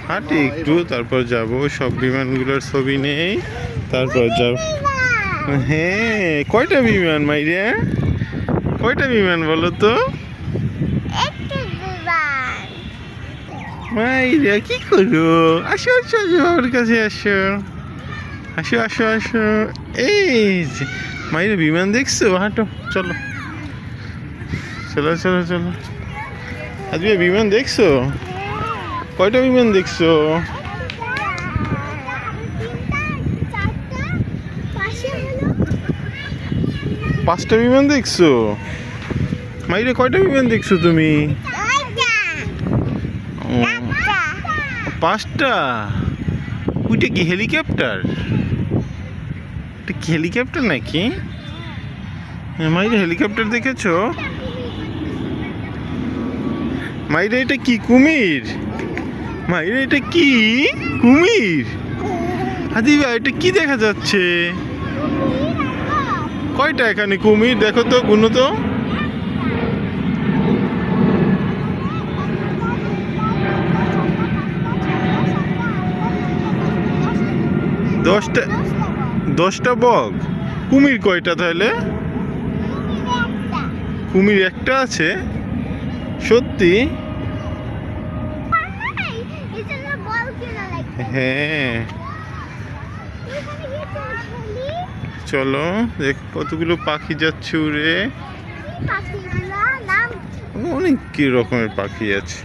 হাঁটি একটু, তারপর যাব, সব বিমানগুলোর ছবি নেই, তারপর যাব। হ্যাঁ, কয়টা বিমান মাইরে? কয়টা বিমান বলো তো? মাইরা কি করো? আসো আসো আসো, আমার কাছে আসো, আসো আসো আসো। এই মাইরা বিমান দেখছো? হাঁটো, চলো চলো চলো চলো। আজকে বিমান দেখছো? কয়টা বিমান দেখছো? 5টা বিমান দেখছো? মাইরে কয়টা বিমান দেখছো তুমি? 5টা? ওইটা কি হেলিকপ্টার? এটা কি হেলিকপ্টার নাকি? মাইরে হেলিকপ্টার দেখেছো? মাইরে এটা কি কুমির? মাইরে এটা কি কুমির? হাদিবা এটা কি দেখা যাচ্ছে? কয়টা এখানে কুমির দেখো তো, গুনো তো। দশটা বক? কুমির কয়টা তাহলে? কুমির একটা আছে? সত্যি? হ্যাঁ, চলো দেখ কতগুলো পাখি যাচ্ছে উড়ে। অনেক কি রকমের পাখি আছে।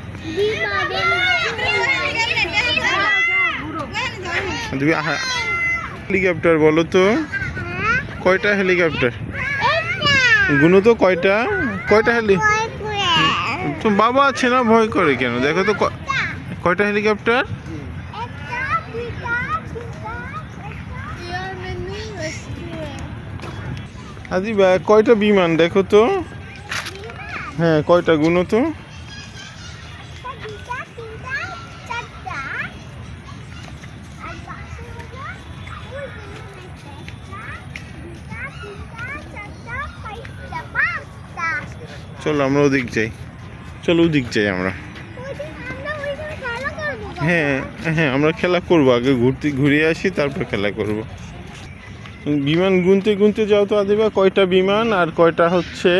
হেলিকপ্টার বলো তো, কয়টা হেলিকপ্টার? গুনো তো কয়টা, কয়টা তো বাবা আছে না, ভয় করে কেন? দেখো তো কয়টা হেলিকপ্টার? আদিবা কয়টা বিমান দেখো তো। হ্যাঁ, কয়টা গুনো তো। চলো আমরা ওদিক যাই, চলো ওদিক যাই আমরা। হ্যাঁ হ্যাঁ, আমরা খেলা করবো, আগে ঘুরে আসি, তারপর খেলা করব। বিমান গুনতে গুনতে যাও তো আদিবা, কয়টা বিমান আর কয়টা হচ্ছে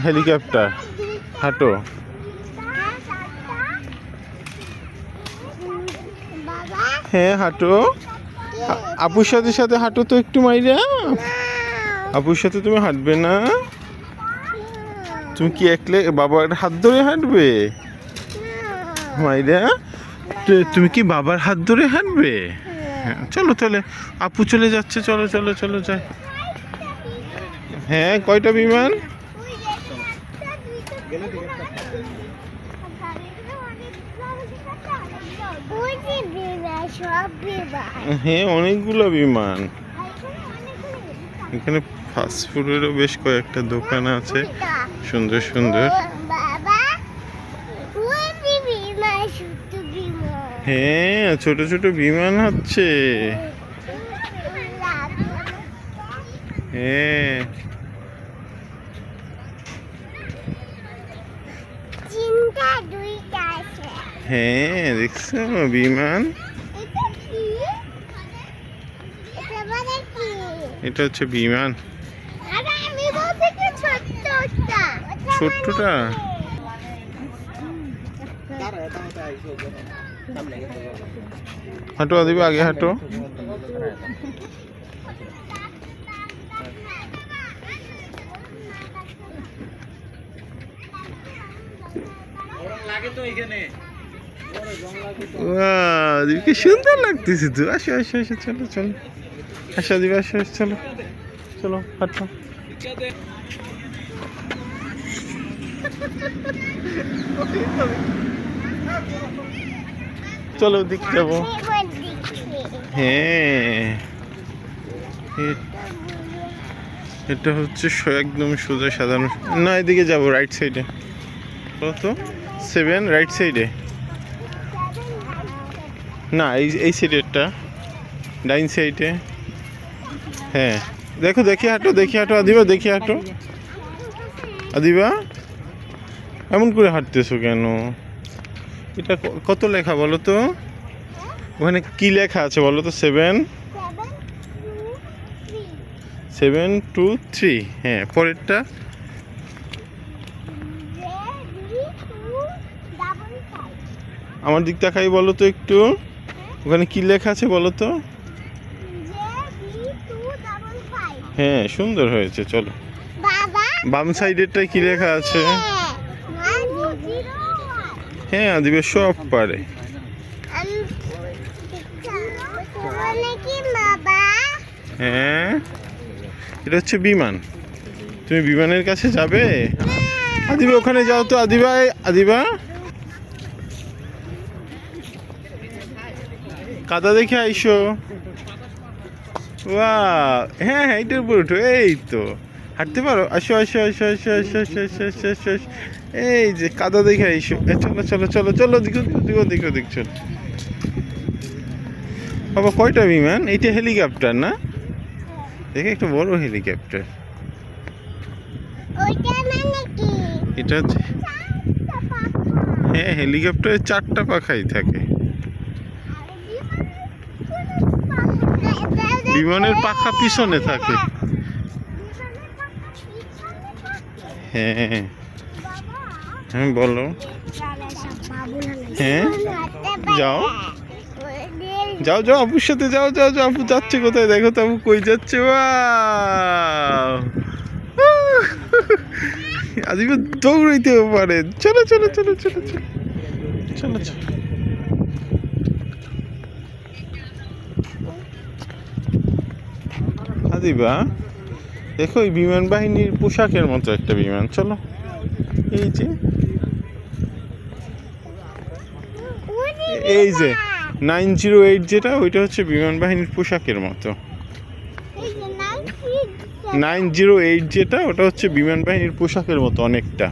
হেলিকপ্টার। হাঁটো। হ্যাঁ হাঁটো, আপুর সাথে সাথে হাঁটো তো একটু মাইরা। আপুর সাথে তুমি হাঁটবে না? তুমি কি একলে বাবার হাত ধরে হাঁটবে? মাইরা তুমি কি বাবার হাত ধরে হাঁটবে? হ্যাঁ চলো তাহলে, আপু চলে যাচ্ছে, চলো চলো চলো যাই। হ্যাঁ, কয়টা বিমান? হ্যাঁ, অনেকগুলো বিমান। এখানে ফাস্টফুডেরও বেশ কয়েকটা দোকান আছে, সুন্দর সুন্দর। হ্যাঁ, ছোট ছোট বিমান হচ্ছে। হ্যাঁ, হ্যাঁ দেখছো বিমান? এটা হচ্ছে বিমান। ছোট্টটা? হাঁটো দিবে, আগে হাঁটো। কি সুন্দর লাগতেছে তো। আসো আসো আসো, চলো চলো, আসো দিবে, আসো চলো চলো হাঁটো। চলো ওদিক যাবো। হ্যাঁ, এটা হচ্ছে একদম সোজা সাধারণ। না, এদিকে যাবো, রাইট সাইডে তো 7 রাইট সাইডে। না, এই সাইডেরটা ডাইন সাইডে। হ্যাঁ দেখো, দেখি হাঁটো, দেখি হাঁটো আদিবা, দেখি হাঁটো। আদিবা এমন করে হাঁটতেছো কেন? এটা কত লেখা বলো তো? ওখানে কি লেখা আছে বলো তো? 7 2 3। হ্যাঁ, পরেরটা আমার দিক তাকাই বলো তো একটু। ওখানে কি লেখা আছে বলো তো? হ্যাঁ, সুন্দর হয়েছে। চলো, বাম সাইডেরটাই কি লেখা আছে? হ্যাঁ, আদিবা সব পারে। হ্যাঁ, এটা হচ্ছে বিমান। তুমি বিমানের কাছে যাবে? আদিবা ওখানে যাও তো। আদিবা, আদিবা কাদা দেখে আইসো। হ্যাঁ হ্যাঁ, এইটার উপর উঠো। এই তো হাঁটতে পারো। আসো আসো আসো আসো আসো আসো আসো আসো আসো আসো। এই যে কাদা দেখে আইসো। চলো চলো চলো চলো, দিকো দিকো দিকো দিক চলো। বাবা কয়টা বিমান? এইটা হেলিকপ্টার না? দেখে একটা বড় হেলিকপ্টার। এটা হচ্ছে, হ্যাঁ, হেলিকপ্টারের 4টা পাখাই থাকে। বিমানের পাখা পিছনে থাকে। হ্যাঁ হ্যাঁ, বলো। হ্যাঁ, যাও যাও যাও, আপুর সাথে যাও যাও যাও। আপু যাচ্ছে কোথায়? দেখো তো আপু কই যাচ্ছে। আদিবা দৌড়াইতেও পারে। চলো চলো চলো চলো চলো চলো চলো। আদিবা দেখো, এই বিমান বাহিনীর পোশাকের মতো একটা বিমান। চলো, এই যে এই যে 908 যেটা, ওইটা হচ্ছে বিমান বাহিনীর পোশাকের মতো। 908 যেটা, ওটা হচ্ছে বিমান বাহিনীর পোশাকের মতো অনেকটা।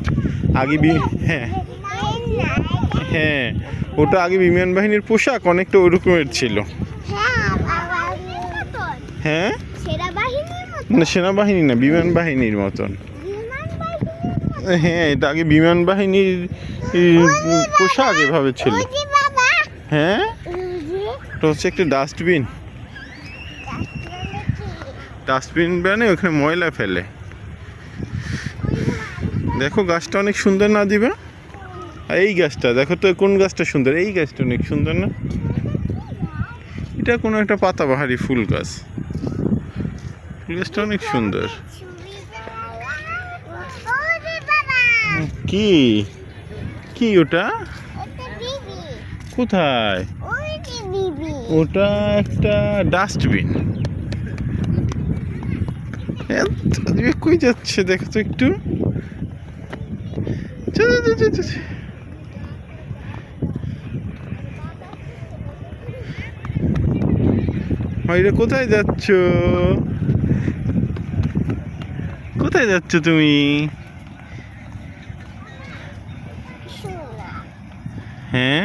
আগে হ্যাঁ হ্যাঁ, ওটা আগে বিমান বাহিনীর পোশাক অনেকটা ওই রকমের ছিল। হ্যাঁ, না সেনাবাহিনী না, বিমান বাহিনীর মতন। হ্যাঁ, এটা আগে বিমান বাহিনীর পোশাক এভাবে ছিল। হ্যাঁ, এটা হচ্ছে একটা ডাস্টবিন। ডাস্টবিন মানে ওখানে ময়লা ফেলে। দেখো গাছটা অনেক সুন্দর না দিবা? এই গাছটা দেখো তো, কোন গাছটা সুন্দর? এই গাছটা অনেক সুন্দর না? এটা কোনো একটা পাতাবাহারি ফুল গাছ। ফুল গাছটা অনেক সুন্দর। কি কি ওটা? কোথায়? ওটা একটা ডাস্টবিন। কই যাচ্ছে দেখো তো একটু। মাইরা কোথায় যাচ্ছ? কোথায় যাচ্ছ তুমি? হ্যাঁ,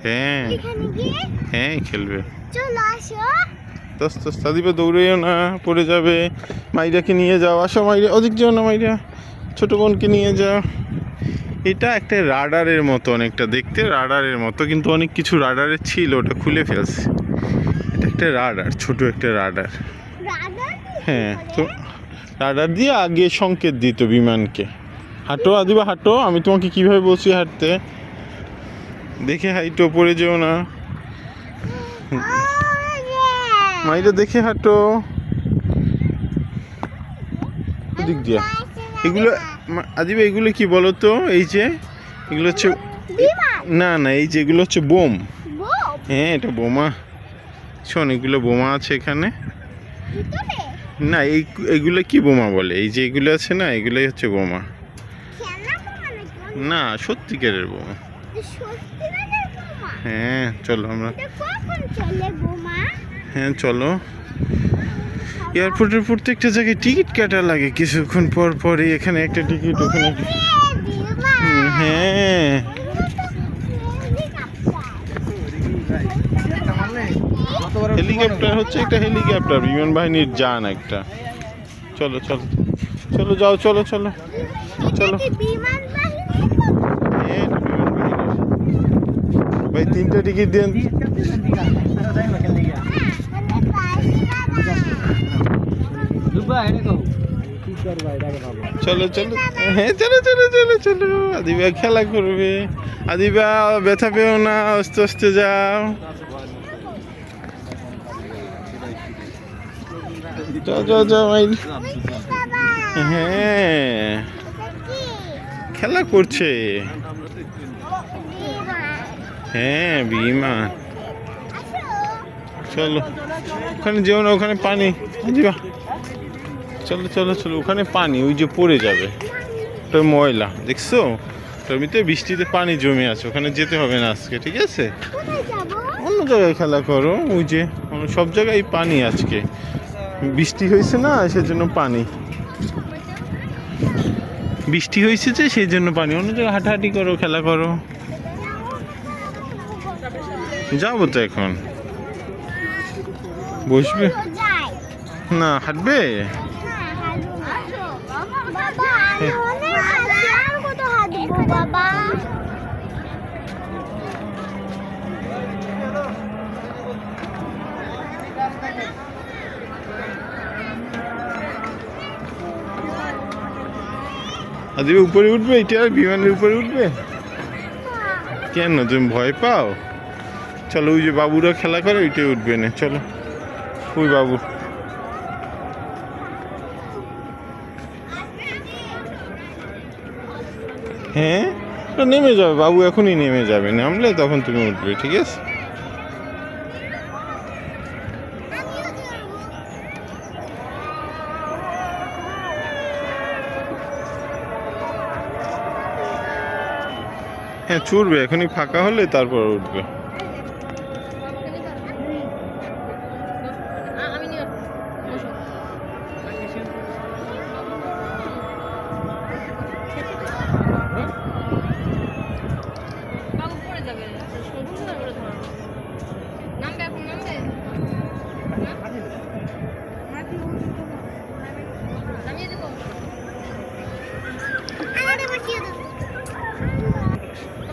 হ্যাঁ হ্যাঁ, খেলবে। দোস্ত দিবে, দৌড়েও না, পড়ে যাবে। মাইরাকে নিয়ে যাও। আসো মাইরা, ওদিক যাও না মাইরা, ছোট বোনকে নিয়ে যাও। এটা একটা রাডারের মতো, অনেকটা দেখতে রাডারের মতো, কিন্তু অনেক কিছু রাডারের ছিল, ওটা খুলে ফেলছে। এটা একটা রাডার, ছোট একটা রাডার। হ্যাঁ, তো রাডার দিয়ে আগে সংকেত দিত বিমানকে। হাঁটো আদিবা হাঁটো, আমি তোমাকে কিভাবে বলছি হাঁটতে। দেখে হাইটো, পড়ে যেও না। মাইরা দেখে হাঁটো। দিক দিয়া এগুলো আদিবা, এগুলো কি বলো তো? এই যে এগুলো হচ্ছে, না না, এই যে এগুলো হচ্ছে বোম। হ্যাঁ, এটা বোমা। শোন, এগুলো বোমা আছে এখানে। না, এইগুলো কি বোমা বলে? এই যে এগুলো আছে না, এগুলোই হচ্ছে বোমা। না, সত্যিকারের বোমা। হ্যাঁ, চলো আমরা। হ্যাঁ, চলো। এয়ারপোর্টের প্রত্যেকটা জায়গায় টিকিট কাটা লাগে কিছুক্ষণ পর পরই। এখানে একটা টিকিট, ওখানে। হ্যাঁ, হেলিকপ্টার হচ্ছে একটা হেলিকপ্টার, বিমান বাহিনীর যান একটা। চলো চলো চলো, যাও, চলো চলো চলো। হ্যাঁ, এটা বিমান বাহিনীর। ভাই 3টা টিকিট দেন। চলো চলো, হ্যাঁ চলো চলো চলো চলো। আদিবা খেলা করবে। আদিবা ব্যথা পেও না, আস্তে আস্তে যাও। যাও যাও যাও মাইল। হ্যাঁ, খেলা করছে। হ্যাঁ, বিমান। চলো, ওখানে যেও না, ওখানে পানি। আদিবা চলো চলো চলো, ওখানে পানি, ওই যে পড়ে যাবে, ওটা ময়লা দেখছো, ওটার ভিতরে বৃষ্টিতে পানি জমে আছে, ওখানে যেতে হবে না আজকে, ঠিক আছে? অন্য জায়গায় খেলা করো, ওই যে সব জায়গায় পানি, আজকে বৃষ্টি হয়েছে না, সেজন্য পানি, বৃষ্টি হয়েছে যে সেই জন্য পানি। অন্য জায়গায় হাঁটাহাঁটি করো, খেলা করো। যাবো তো এখন, বসবে না, হাঁটবে। আদিবা উপরে উঠবে, এটা বিমানের উপরে উঠবে কেন? তুমি ভয় পাও? চলো, ওই যে বাবুরা খেলা করে, ওইটাই উঠবে না। চলো, ওই বাবু। হ্যাঁ, নেমে যাবে বাবু, এখনই নেমে যাবে, নামলে তখন তুমি উঠবে, ঠিক আছে? হ্যাঁ, চড়বে, এখনই ফাঁকা হলে তারপর উঠবে।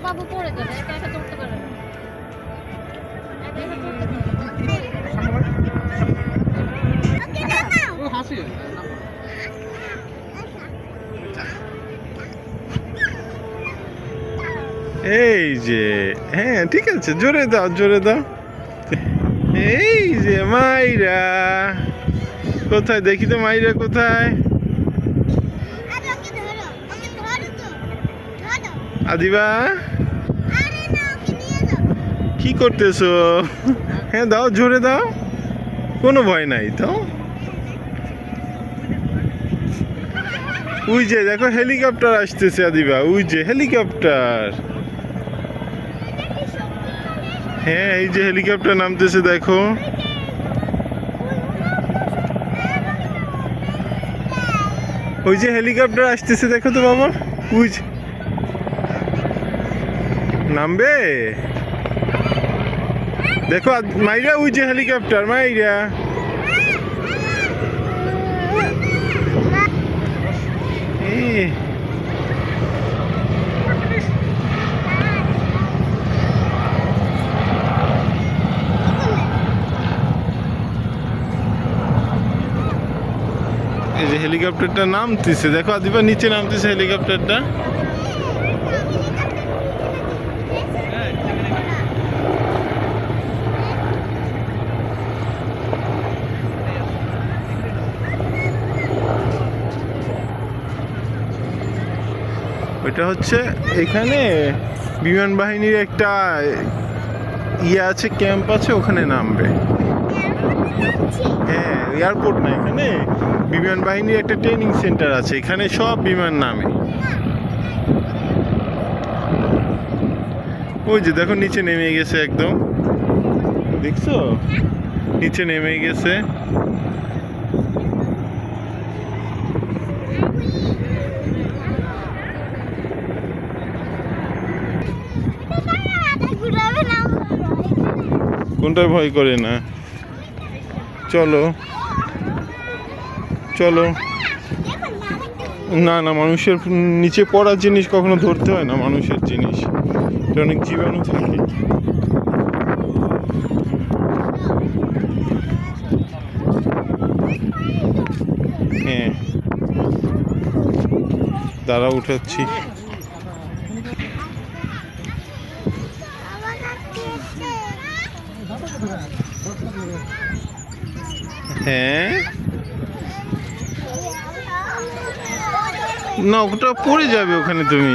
বাবু পড়ে যাবে, একা একা চড়তে পারে না। এই যে, হ্যাঁ ঠিক আছে, জোরে দাও, জোরে দাও। এই যে মাইরা, কোথায় দেখি তো, মাইরা কোথায়? আদিবা, কি করতেছো? হ্যাঁ দাও, জোরে দাও, কোনো ভয় নাই তো। ওই যে দেখো, হেলিকপ্টার আসতেছে আদিবা, ওই যে হেলিকপ্টার। হ্যাঁ, এই যে হেলিকপ্টার নামতেছে, দেখো। ওই যে হেলিকপ্টার আসতেছে, দেখো তো বাবা, ওই যে নামবে, দেখো মাইরা, ওই যে হেলিকপ্টার, মাইরা। এই যে হেলিকপ্টারটা নামতেছে, দেখো আদিবা, নিচে নামতেছে হেলিকপ্টারটা। ওইটা হচ্ছে এখানে বিমান বাহিনীর একটা ইয়ে আছে, ক্যাম্প আছে, ওখানে নামবে। হ্যাঁ, এয়ারপোর্ট না, এখানে বিমান বাহিনীর একটা ট্রেনিং সেন্টার আছে, এখানে সব বিমান নামে। ওই যে দেখো, নিচে নেমে গেছে একদম, দেখছো, নিচে নেমে গেছে। কোনটা ভয় করে না? চলো চলো। না না, মানুষের নিচে পড়ার জিনিস কখনো ধরতে হয় না, মানুষের জিনিস, এটা অনেক জীবাণু থাকে। হ্যাঁ, দাঁড়া উঠাচ্ছি। হ্যাঁ না, ওটা পড়ে যাবে ওখানে, তুমি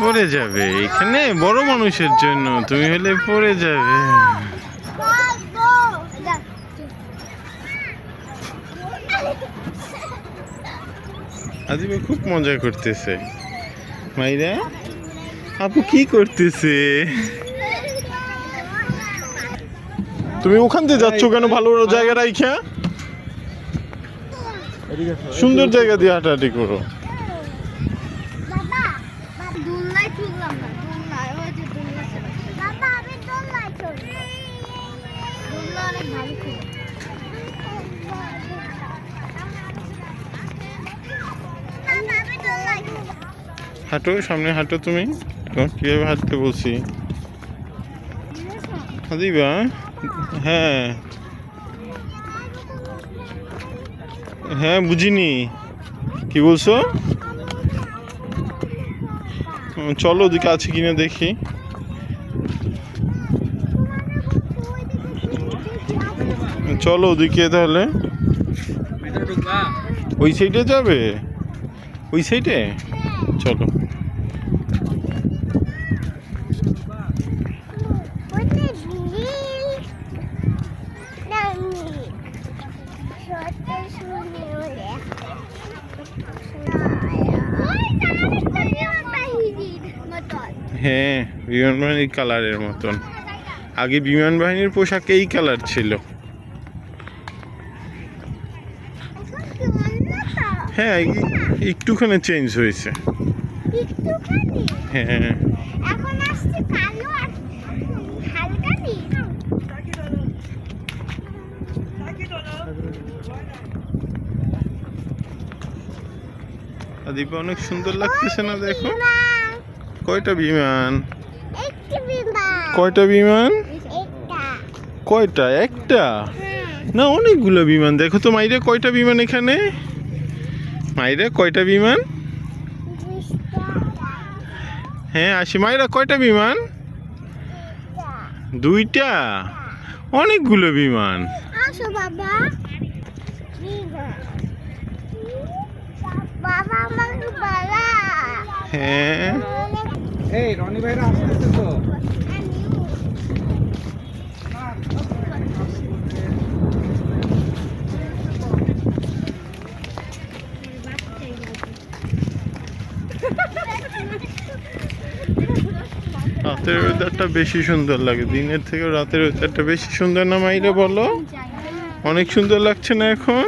পড়ে যাবে। এখানে বড় মানুষের জন্য, তুমি হলে পড়ে যাবে। আদিবা খুব মজা করতেছে। মাইরা, আপু কি করতেছে? তুমি ওখান থেকে যাচ্ছ কেন? ভালো জায়গা রাইখা, সুন্দর জায়গা দিয়ে হাঁটাহাঁটি করো। হাঁটো, সামনে হাঁটো। তুমি কিভাবে হাঁটতে বলছি? আদিবা, হ্যাঁ হ্যাঁ, বুঝিনি কি বলছো। চলো ওদিকে আছে কিনা দেখি। চলো ওদিকে তাহলে। ওই সাইডে যাবে? ওই সাইডে চলো। হ্যাঁ, বিমান বাহিনীর কালারের মতন। আগে বিমান বাহিনীর পোশাক এই কালার ছিল। হ্যাঁ, একটুখানি চেঞ্জ হয়েছে। হ্যাঁ, আদিবা অনেক সুন্দর লাগতেছে না? দেখো কয়টা বিমান, কয়টা বিমান, কয়টা? একটা না, অনেকগুলো বিমান। দেখো তো মাইরে, কয়টা বিমান এখানে? মাইরে, কয়টা বিমান? হ্যাঁ আসি। মাইরা, কয়টা বিমান? দুইটা? অনেকগুলো বিমান। হ্যাঁ, এই রনি ভাইরা আসতেছে তো। রাতের ওয়েদারটা বেশি সুন্দর লাগে, দিনের থেকে রাতের ওয়েদারটা বেশি সুন্দর না মাইরা? বলো, অনেক সুন্দর লাগছে না? এখন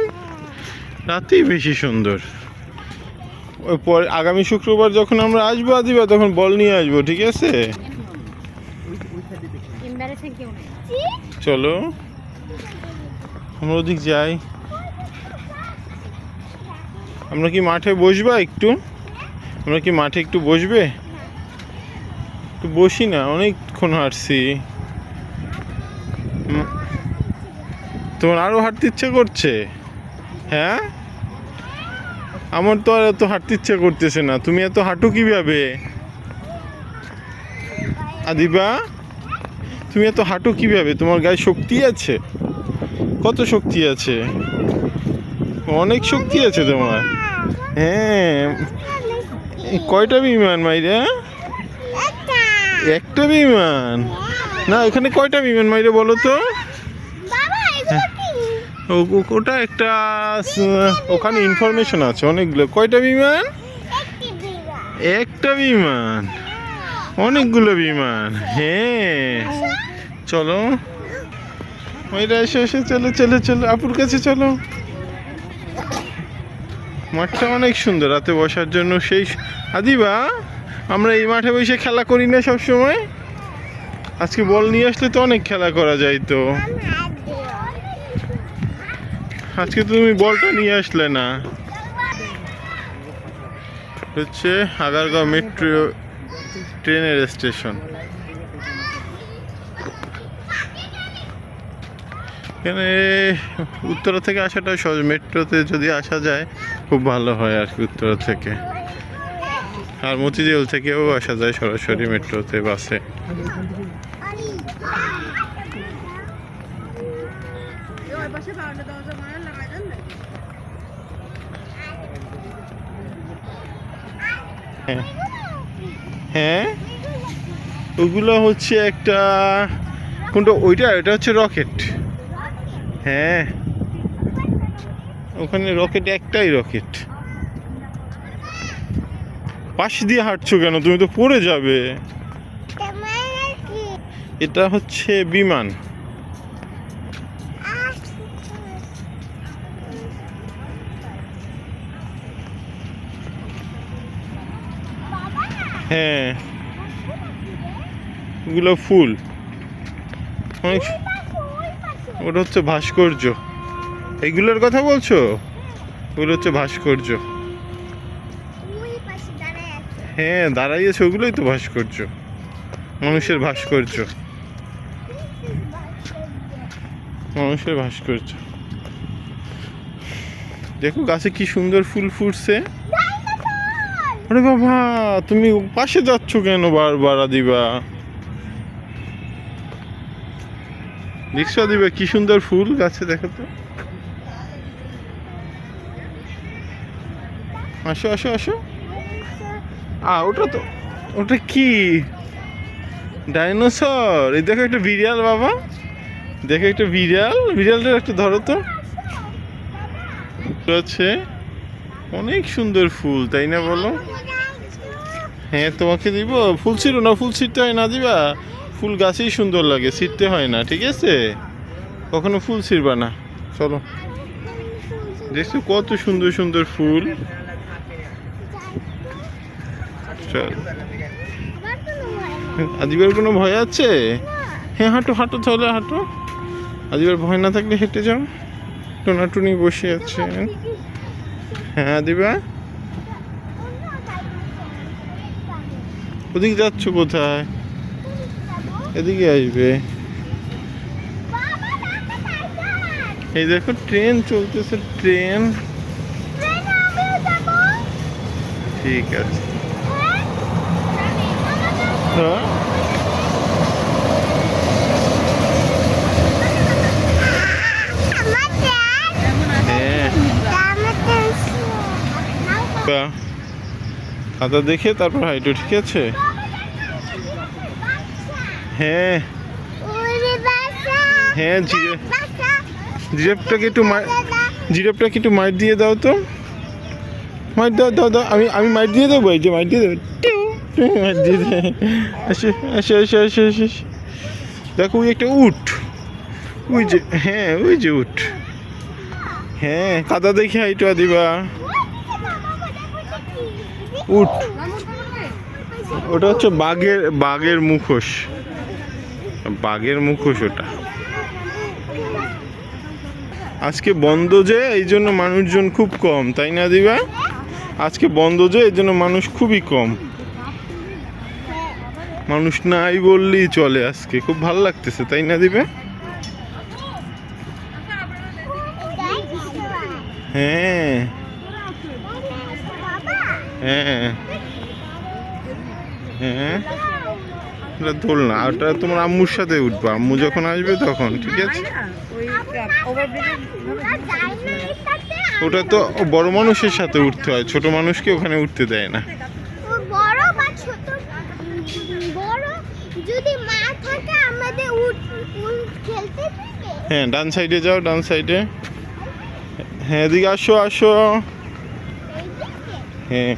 রাতেই বেশি সুন্দর। ওই পরে আগামী শুক্রবার যখন আমরা আসবো আদিবা, তখন বল নিয়ে আসবো, ঠিক আছে? চলো আমরা ওদিক যাই। আমরা কি মাঠে বসবা একটু? আমরা কি মাঠে একটু বসবে? একটু বসি না, অনেকক্ষণ হাঁটছি। তোমার আরো হাঁটতে ইচ্ছে করছে? হ্যাঁ, আমার তো আর এত হাঁটতে ইচ্ছে করতেছে না। তুমি এত হাঁটো কিভাবে আদিবা? তুমি এত হাঁটো কিভাবে? তোমার গায়ে শক্তি আছে? কত শক্তি আছে? অনেক শক্তি আছে তোমার। হ্যাঁ, কয়টা বিমান মাইরা? একটা বিমান না, এখানে কয়টা বিমান মাইরে বলো তো? ওটা একটা, ওখানে ইনফরমেশন আছে অনেকগুলো। কয়টা বিমান? একটা বিমান, অনেকগুলো বিমান। হ্যাঁ চলো মাইরা, এসে এসে, চলো চলো চলো, আপুর কাছে চলো। মাঠটা অনেক সুন্দর রাতে বসার জন্য। সেই আদিবা, আমরা এই মাঠে বসে খেলা করি না সব সময়? আজকে বল নিয়ে আসলে তো অনেক খেলা করা যায় তো। আজকে তো তুমি বলটা নিয়ে আসলে না। হচ্ছে আগারগাঁও মেট্রো ট্রেনের স্টেশন। এখানে উত্তরা থেকে আসাটা সহজ, মেট্রোতে যদি আসা যায় খুব ভালো হয় আর কি উত্তরা থেকে। আর মতিঝিল থেকেও আসা যায় সরাসরি মেট্রোতে, বাসে। হ্যাঁ হ্যাঁ, ওগুলো হচ্ছে একটা কোনটা, ওইটা এটা হচ্ছে রকেট। হ্যাঁ, ওখানে রকেট, একটাই রকেট। পাশ দিয়ে হাঁটছো কেন? তুমি তো পড়ে যাবে। এটা হচ্ছে বিমান। হ্যাঁ, এগুলো ফুল। অনেক, ওটা হচ্ছে ভাস্কর্য। এইগুলোর কথা বলছো? ওগুলো হচ্ছে ভাস্কর্য। হ্যাঁ, দাঁড়াইয়েছে, ওগুলোই তো ভাস্কর্য, মানুষের ভাস্কর্য, মানুষের ভাস্কর্য। দেখো গাছে কি সুন্দর ফুল ফুটছে। আরে বাবা, তুমি পাশে যাচ্ছ কেন বারবার? দিবা রিক্সা দিবে, কি সুন্দর ফুল গাছে, দেখো তো। আসো আসো আসো। ওটা তো, ওটা কি ডাইনোসর? এই দেখো একটা বিড়াল বাবা, দেখো একটা বিড়াল, বিড়ালটার একটা ধরো তো। আছে অনেক সুন্দর ফুল, তাই না বলো? হ্যাঁ, তোমাকে দিব। ফুল ছিঁড়ো না, ফুল ছিঁড়তে হয় না দিবা। ফুল গাছেই সুন্দর লাগে, ছিঁড়তে হয় না, ঠিক আছে? কখনো ফুল ছিঁড়বা না। চলো, দেখছো কত সুন্দর সুন্দর ফুল। চল, আদিবার কোনো ভয় আছে? হ্যাঁ, হাঁটো হাঁটো, তাহলে হাঁটো। আদিবার ভয় না থাকলে হেঁটে যাও। টোনাটুনি বসে আছে। হ্যাঁ দিবা, ওদিকে যাচ্ছ কোথায়? এদিকে আসবে। এই দেখো ট্রেন চলতেছে, ট্রেন। ঠিক আছে। হ্যাঁ, খাতা দেখে তারপর হাইটো, ঠিক আছে? হ্যাঁ হ্যাঁ, জিরাফটাকে একটু জিরাফটাকে একটু মাইট দিয়ে দাও তো। মাইট দাও দাও দাও, আমি মাইট দিয়ে দেবো। এই যে মাইট দিয়ে দেবো, মাইট দিয়ে দে। আসে আসে আসে আসে আসে। দেখো ওই একটা উট, ওই যে, হ্যাঁ ওই যে উট। হ্যাঁ, কাদা দেখে হাইটো দিবা। উট, ওটা হচ্ছে বাঘের মুখোশ, বাঘের মুখোশ ওটা। আজকে বন্ধ যে, এই জন্য মানুষজন খুব কম, তাই না দিবা? আজকে বন্ধ যে, এই জন্য মানুষ খুবই কম। মানুষ নাই বললেই চলে, আজকে খুব ভালো লাগতেছে, তাই না দিবে? হ্যাঁ হ্যাঁ হ্যাঁ, ওটা দোলনা, ওটা তোমার আম্মুর সাথে উঠবা, আম্মু যখন আসবে তখন, ঠিক আছে? ওটা তো বড় মানুষের সাথে উঠতে হয়, ছোট মানুষকে ওখানে উঠতে দেয় না। হ্যাঁ, ডান সাইডে যাও, ডান সাইডে। হ্যাঁ, এদিকে আসো আসো। হ্যাঁ,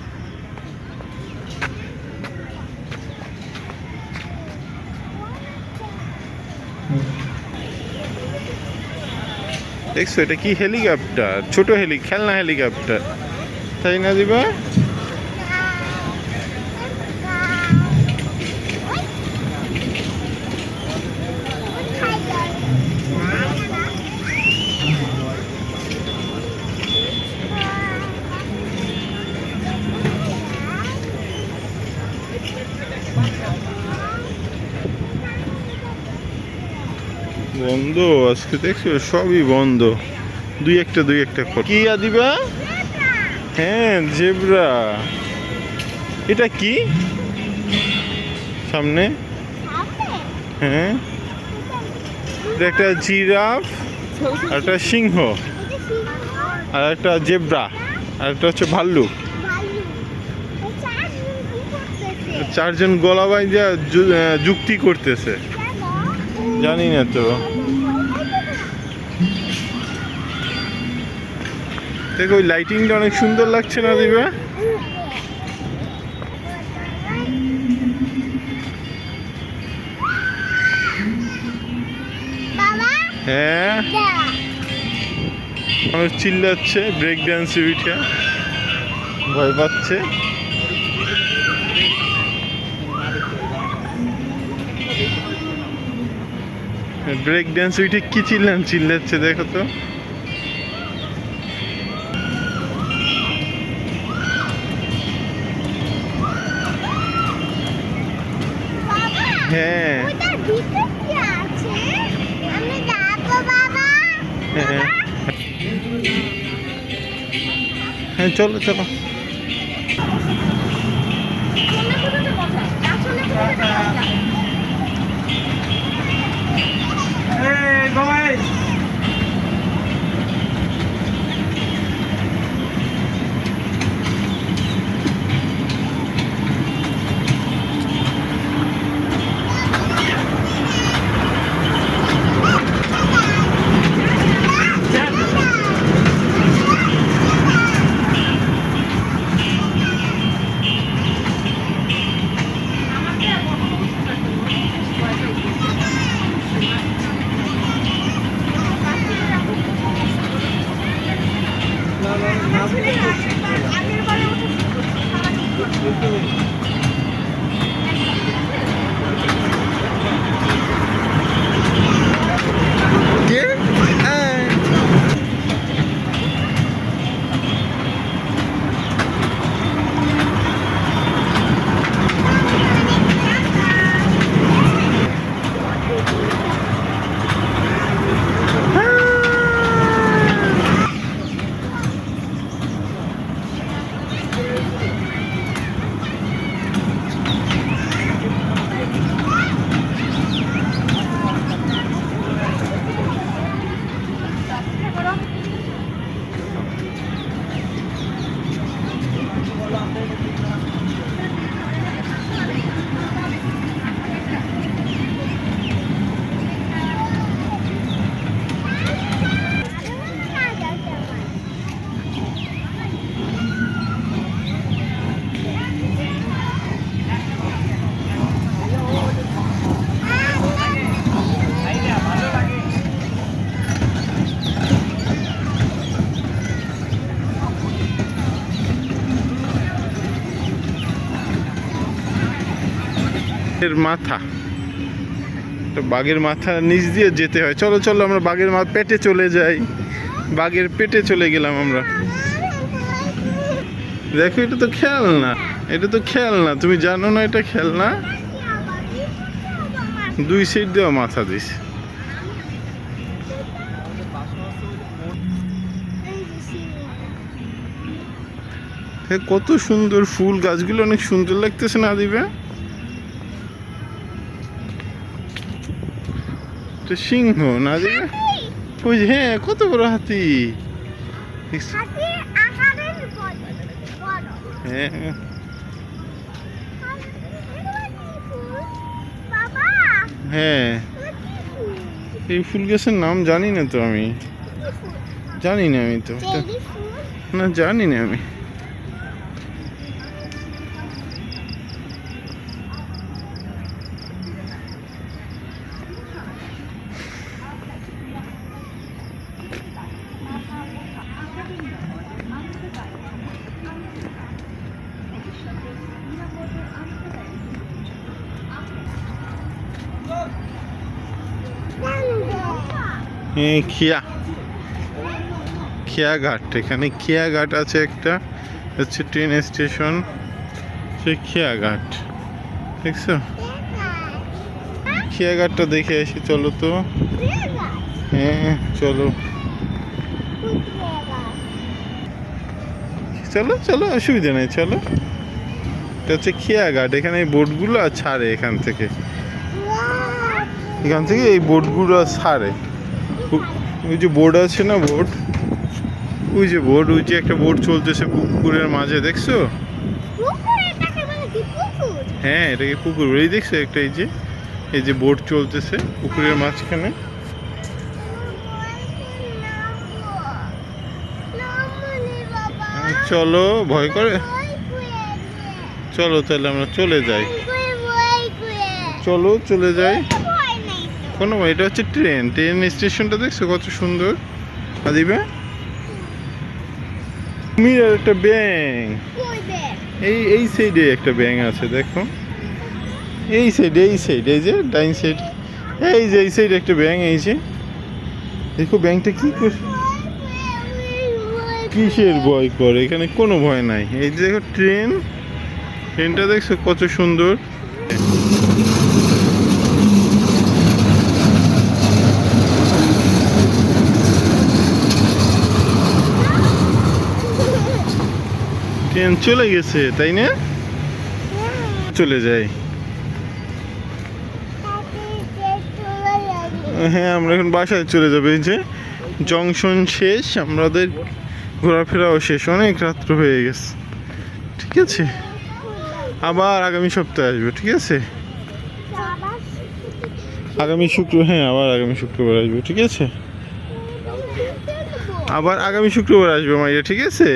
দেখছো এটা কি হেলিকপ্টার, ছোট খেলনা হেলিকপ্টার, তাই না দিবা? বন্ধ আজকে, দেখছো সবই বন্ধ। দুই একটা কি দিবা? হ্যাঁ জেব্রা। এটা কি সামনে? হ্যাঁ, এটা একটা জিরাফ, আর একটা সিংহ, আর একটা জেব্রা, আর একটা হচ্ছে ভাল্লুক। চারজন গলা বাইজা যুক্তি করতেছে, জানি না তো। দেখো ওই লাইটিংটা অনেক সুন্দর লাগছে না দিবা? হ্যাঁ, মানুষ চিল্লাচ্ছে, ব্রেক ড্যান্সে উঠে ভয় পাচ্ছে। ব্রেক ড্যান্স উঠে কি চিল্লাচ্ছে দেখো তো। হ্যাঁ হ্যাঁ হ্যাঁ, চলো চলো। এই ভাই, কে? এর মাথা, তো বাঘের মাথা নিচ দিয়ে যেতে হয়। চলো চলো, আমরা বাঘের পেটে চলে যাই। বাঘের পেটে চলে গেলাম আমরা। দেখো এটা তো খেলনা, এটা তো খেলনা, তুমি জানো না এটা খেলনা? দুই সাইড দেওয়া মাথা দিস। কত সুন্দর ফুল, গাছগুলো অনেক সুন্দর লাগতেছে না দিবে? সিংহ না দিবে? ওই যে, হ্যাঁ কত বড় হাতি। হ্যাঁ হ্যাঁ, এই ফুল গাছের নাম জানি না তো, আমি জানি না, আমি তো না জানি না আমি। খেয়াঘাট, এখানে খেয়াঘাট আছে একটা, হচ্ছে ট্রেন স্টেশন, সে খেয়াঘাট দেখছো? খেয়াঘাটটা দেখে আসি চলো তো। হ্যাঁ চলো চলো চলো অসুবিধা নেই চলো। এটা হচ্ছে খেয়াঘাট, এখানে এই বোটগুলো ছাড়ে এখান থেকে এই বোটগুলো ছাড়ে। ওই যে বোট আছে না, বোট, ওই যে বোট, ওই যে একটা বোট চলতেছে পুকুরের মাঝে, দেখছো? হ্যাঁ এটাকে পুকুর বলেই, দেখছো একটা এই যে বোট চলতেছে পুকুরের মাঝখানে। চলো, ভয় করে? চলো তাহলে আমরা চলে যাই, চলো চলে যাই। কোনো এটা হচ্ছে ট্রেন স্টেশনটা, দেখছো কত সুন্দর? দিবে কুমির আর একটা ব্যাঙ, এই সাইডে একটা ব্যাঙ আছে দেখো, এই সাইডে এই যে ডাইন সাইড, এই সাইডে একটা ব্যাঙ, এই যে দেখো ব্যাঙটা কি করে, কিসের ভয় করে? এখানে কোনো ভয় নাই। এই যে দেখো ট্রেনটা দেখছো কত সুন্দর। ট্রেন চলে গেছে তাই না? চলে যায়। হ্যাঁ আমরা এখন বাসায় চলে যাবো। এই যে জংশন শেষ, আমাদের ঘোরাফেরাও শেষ, অনেক রাত্র হয়ে গেছে। ঠিক আছে, আবার আগামী সপ্তাহে আসবো, ঠিক আছে? আবার আগামী শুক্রবার আসবো, ঠিক আছে? আবার আগামী শুক্রবার আসবো মাইয়া, ঠিক আছে?